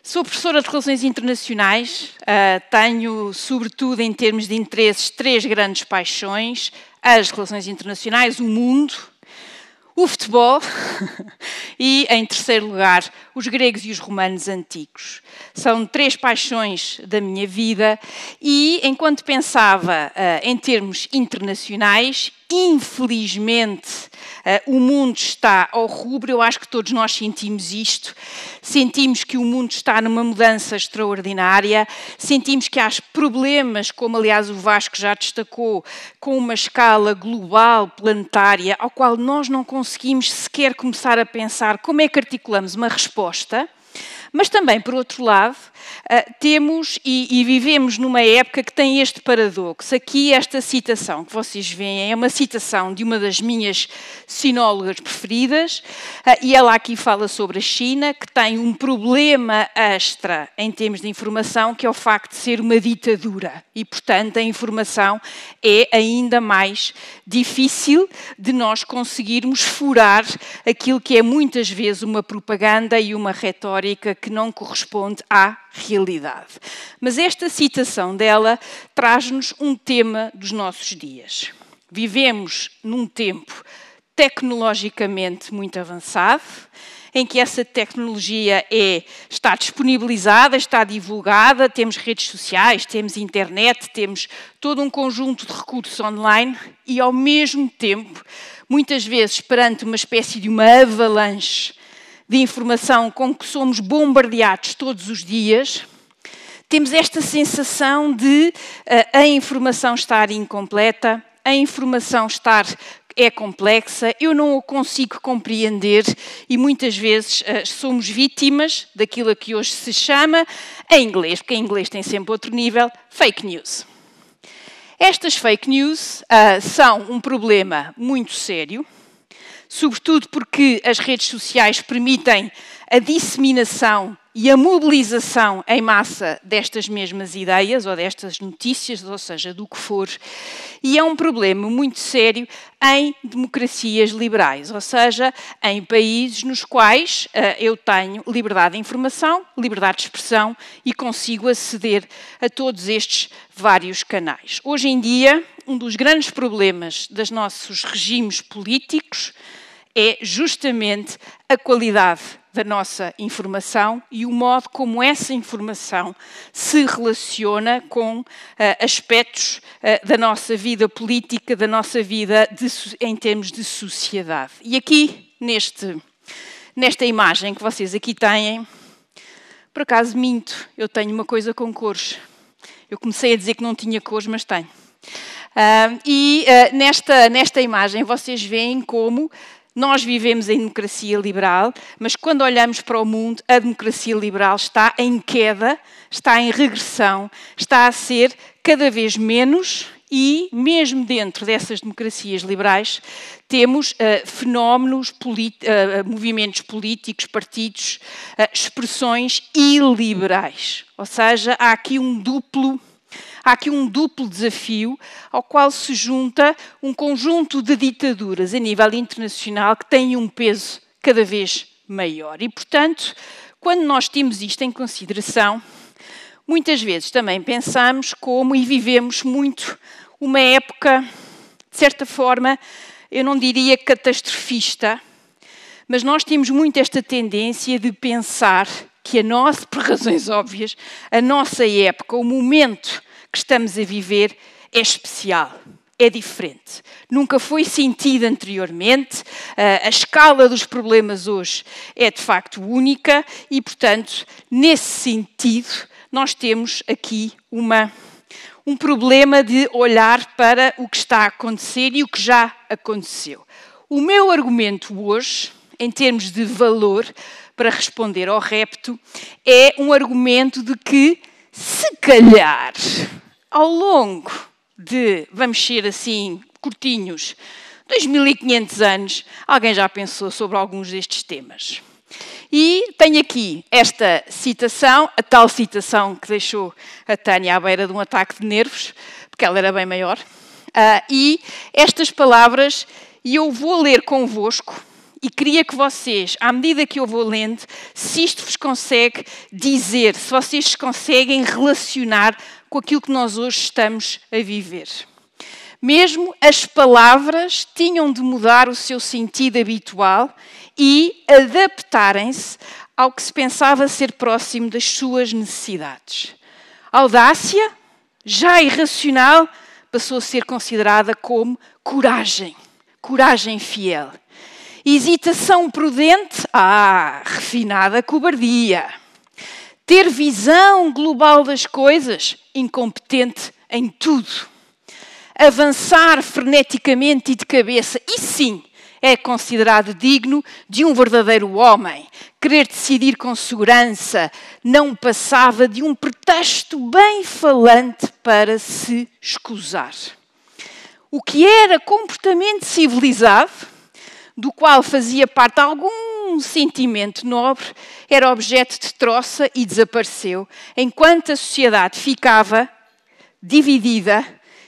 Sou professora de Relações Internacionais, tenho, sobretudo em termos de interesses, 3 grandes paixões: as relações internacionais, o mundo, o futebol e, em terceiro lugar, os gregos e os romanos antigos. São 3 paixões da minha vida e, enquanto pensava em termos internacionais, infelizmente, o mundo está ao rubro. Eu acho que todos nós sentimos isto. Sentimos que o mundo está numa mudança extraordinária. Sentimos que há problemas, como aliás o Vasco já destacou, com uma escala global, planetária, ao qual nós não conseguimos sequer começar a pensar como é que articulamos uma resposta. Mas também, por outro lado, temos e vivemos numa época que tem este paradoxo. Aqui, esta citação que vocês veem é uma citação de uma das minhas sinólogas preferidas, e ela aqui fala sobre a China, que tem um problema extra em termos de informação, que é o facto de ser uma ditadura. E, portanto, a informação é ainda mais difícil de nós conseguirmos furar aquilo que é muitas vezes uma propaganda e uma retórica que não corresponde à realidade. Mas esta citação dela traz-nos um tema dos nossos dias. Vivemos num tempo tecnologicamente muito avançado, em que essa tecnologia está disponibilizada, está divulgada, temos redes sociais, temos internet, temos todo um conjunto de recursos online e, ao mesmo tempo, muitas vezes perante uma espécie de uma avalanche de informação com que somos bombardeados todos os dias, temos esta sensação de a informação estar incompleta, a informação é complexa, eu não a consigo compreender e muitas vezes somos vítimas daquilo que hoje se chama, em inglês, porque em inglês tem sempre outro nível, fake news. Estas fake news são um problema muito sério, sobretudo porque as redes sociais permitem a disseminação e a mobilização em massa destas mesmas ideias ou destas notícias, ou seja, do que for, e é um problema muito sério em democracias liberais, ou seja, em países nos quais eu tenho liberdade de informação, liberdade de expressão e consigo aceder a todos estes vários canais. Hoje em dia, um dos grandes problemas dos nossos regimes políticos é justamente a qualidade da nossa informação e o modo como essa informação se relaciona com aspectos da nossa vida política, da nossa vida em termos de sociedade. E aqui, nesta imagem que vocês aqui têm, por acaso minto, eu tenho uma coisa com cores. Eu comecei a dizer que não tinha cores, mas tenho. Nesta imagem vocês veem como nós vivemos em democracia liberal, mas quando olhamos para o mundo, a democracia liberal está em queda, está em regressão, está a ser cada vez menos e, mesmo dentro dessas democracias liberais, temos fenómenos, movimentos políticos, partidos, expressões iliberais. Ou seja, há aqui um duplo desafio ao qual se junta um conjunto de ditaduras a nível internacional que têm um peso cada vez maior. E, portanto, quando nós temos isto em consideração, muitas vezes também pensamos e vivemos muito uma época, de certa forma, eu não diria catastrofista, mas nós temos muito esta tendência de pensar que por razões óbvias, a nossa época, o momento que estamos a viver é especial, é diferente. Nunca foi sentido anteriormente, a escala dos problemas hoje é de facto única e, portanto, nesse sentido, nós temos aqui um problema de olhar para o que está a acontecer e o que já aconteceu. O meu argumento hoje, em termos de valor, para responder ao repto, é um argumento de que, se calhar, ao longo de, vamos ser assim, curtinhos, 2500 anos, alguém já pensou sobre alguns destes temas. E tenho aqui esta citação, a tal citação que deixou a Tânia à beira de um ataque de nervos, porque ela era bem maior, e estas palavras, e eu vou ler convosco, e queria que vocês, à medida que eu vou lendo, se isto vos consegue dizer, se vocês se conseguem relacionar com aquilo que nós hoje estamos a viver. Mesmo as palavras tinham de mudar o seu sentido habitual e adaptarem-se ao que se pensava ser próximo das suas necessidades. A audácia, já irracional, passou a ser considerada como coragem, coragem fiel. Hesitação prudente, refinada cobardia. Ter visão global das coisas, incompetente em tudo. Avançar freneticamente e de cabeça, e sim, é considerado digno de um verdadeiro homem. Querer decidir com segurança não passava de um pretexto bem falante para se escusar. O que era comportamento civilizado, do qual fazia parte algum sentimento nobre, era objeto de troça e desapareceu, enquanto a sociedade ficava dividida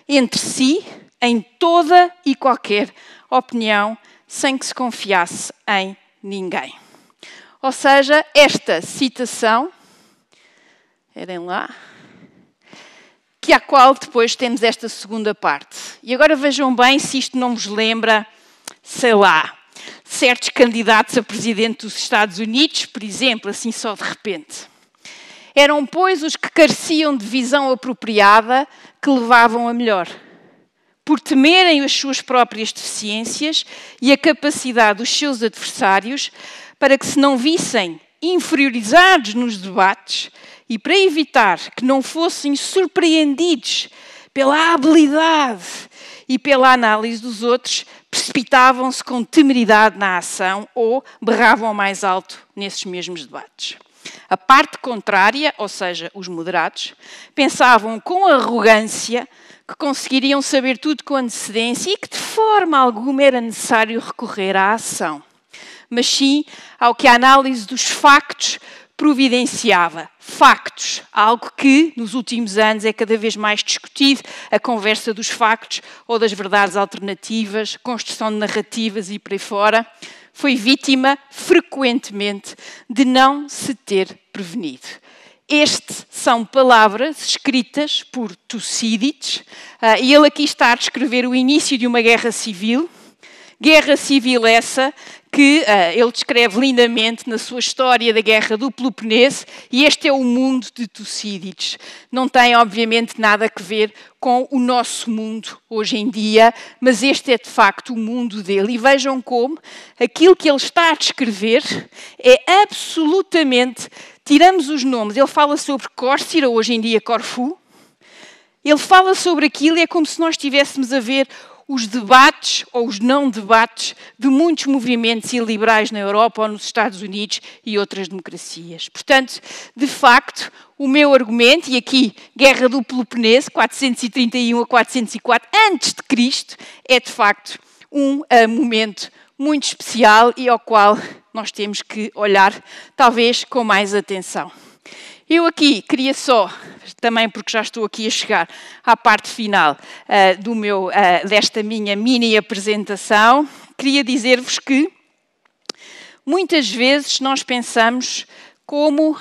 entre si em toda e qualquer opinião, sem que se confiasse em ninguém. Ou seja, esta citação, erem lá, que à qual depois temos esta segunda parte. E agora vejam bem se isto não vos lembra, sei lá, certos candidatos a presidente dos Estados Unidos, por exemplo, assim só de repente. Eram, pois, os que careciam de visão apropriada que levavam a melhor. Por temerem as suas próprias deficiências e a capacidade dos seus adversários, para que se não vissem inferiorizados nos debates e para evitar que não fossem surpreendidos pela habilidade e pela análise dos outros, precipitavam-se com temeridade na ação ou berravam mais alto nesses mesmos debates. A parte contrária, ou seja, os moderados, pensavam com arrogância que conseguiriam saber tudo com antecedência e que de forma alguma era necessário recorrer à ação, mas sim ao que a análise dos factos providenciava. Factos, algo que nos últimos anos é cada vez mais discutido, a conversa dos factos ou das verdades alternativas, construção de narrativas e por aí fora, foi vítima frequentemente de não se ter prevenido. Estas são palavras escritas por Tucídides, e ele aqui está a descrever o início de uma guerra civil essa que ele descreve lindamente na sua história da Guerra do Peloponeso, e este é o mundo de Tucídides. Não tem, obviamente, nada a ver com o nosso mundo hoje em dia, mas este é, de facto, o mundo dele. E vejam como aquilo que ele está a descrever é absolutamente... Tiramos os nomes, ele fala sobre Córcira, hoje em dia Corfu, ele fala sobre aquilo e é como se nós estivéssemos a ver os debates ou os não debates de muitos movimentos iliberais na Europa ou nos Estados Unidos e outras democracias. Portanto, de facto, o meu argumento, e aqui Guerra do Peloponeso, 431 a 404 a.C., é de facto um momento muito especial e ao qual nós temos que olhar, talvez, com mais atenção. Eu aqui queria só, também porque já estou aqui a chegar à parte final desta minha mini apresentação, queria dizer-vos que muitas vezes nós pensamos como...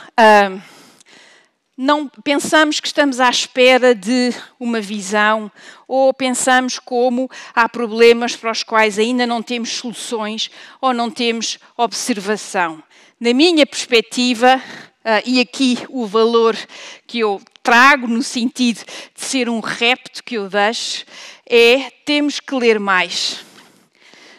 não pensamos que estamos à espera de uma visão ou pensamos como há problemas para os quais ainda não temos soluções ou não temos observação. Na minha perspectiva, e aqui o valor que eu trago no sentido de ser um repto que eu deixo, é temos que ler mais.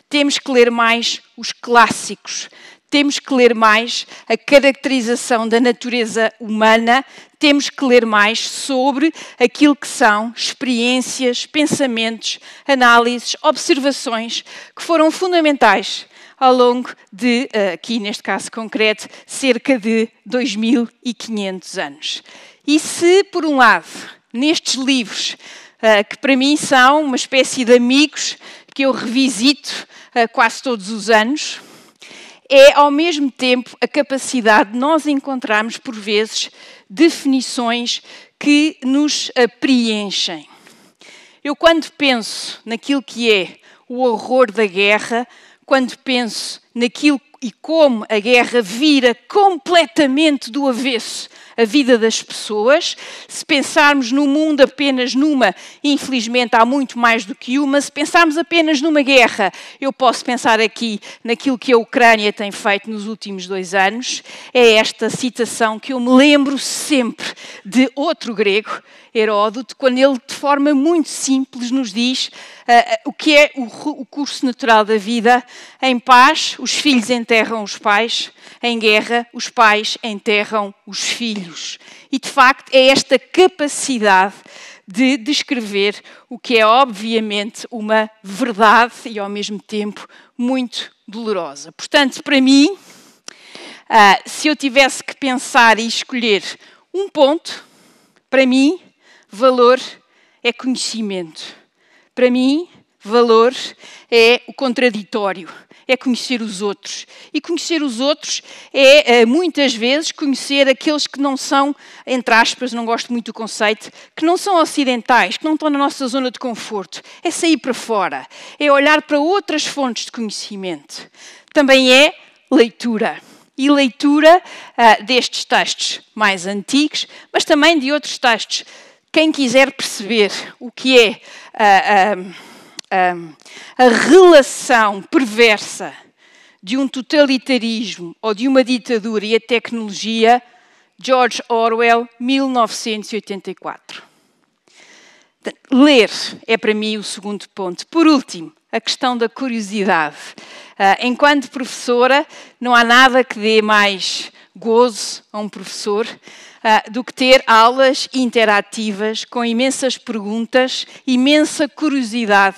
Temos que ler mais os clássicos. Temos que ler mais a caracterização da natureza humana, temos que ler mais sobre aquilo que são experiências, pensamentos, análises, observações que foram fundamentais ao longo de, aqui neste caso concreto, cerca de 2500 anos. E se, por um lado, nestes livros, que para mim são uma espécie de amigos que eu revisito quase todos os anos, é, ao mesmo tempo, a capacidade de nós encontrarmos, por vezes, definições que nos preenchem. Eu, quando penso naquilo que é o horror da guerra, quando penso naquilo e como a guerra vira completamente do avesso a vida das pessoas. Se pensarmos no mundo apenas numa, infelizmente há muito mais do que uma, se pensarmos apenas numa guerra, eu posso pensar aqui naquilo que a Ucrânia tem feito nos últimos 2 anos. É esta citação que eu me lembro sempre de outro grego, Heródoto, quando ele de forma muito simples nos diz o que é o curso natural da vida. Em paz, os filhos enterram os pais; em guerra, os pais enterram os filhos. E, de facto, é esta capacidade de descrever o que é, obviamente, uma verdade e, ao mesmo tempo, muito dolorosa. Portanto, para mim, se eu tivesse que pensar e escolher um ponto, para mim, valor é conhecimento. Para mim, valor é o contraditório, é conhecer os outros. E conhecer os outros é, muitas vezes, conhecer aqueles que não são, entre aspas, não gosto muito do conceito, que não são ocidentais, que não estão na nossa zona de conforto. É sair para fora, é olhar para outras fontes de conhecimento. Também é leitura. E leitura destes textos mais antigos, mas também de outros textos. Quem quiser perceber o que é a relação perversa de um totalitarismo ou de uma ditadura e a tecnologia, George Orwell, 1984. Ler é para mim o segundo ponto. Por último, a questão da curiosidade. Enquanto professora, não há nada que dê mais gozo a um professor do que ter aulas interativas com imensas perguntas, imensa curiosidade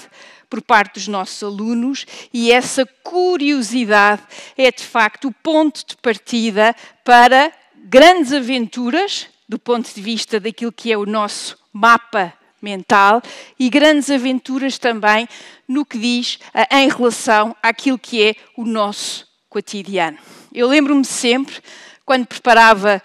por parte dos nossos alunos, e essa curiosidade é, de facto, o ponto de partida para grandes aventuras, do ponto de vista daquilo que é o nosso mapa mental, e grandes aventuras também no que diz em relação àquilo que é o nosso cotidiano. Eu lembro-me sempre, quando preparava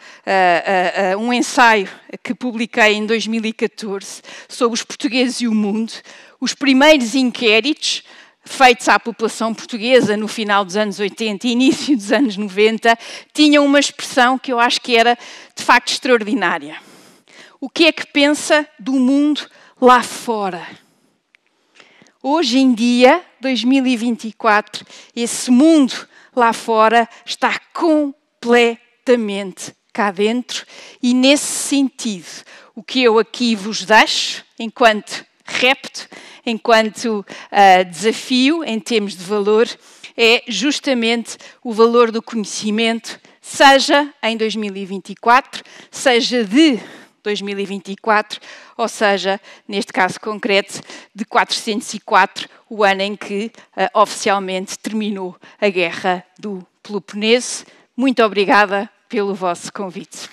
um ensaio que publiquei em 2014 sobre os portugueses e o mundo, os primeiros inquéritos feitos à população portuguesa no final dos anos 80 e início dos anos 90 tinham uma expressão que eu acho que era de facto extraordinária. O que é que pensa do mundo lá fora? Hoje em dia, 2024, esse mundo lá fora está completamente cá dentro, e nesse sentido, o que eu aqui vos deixo, enquanto repto, enquanto desafio em termos de valor, é justamente o valor do conhecimento, seja em 2024, seja de 2024, ou seja, neste caso concreto, de 404, o ano em que oficialmente terminou a Guerra do Peloponeso. Muito obrigada pelo vosso convite.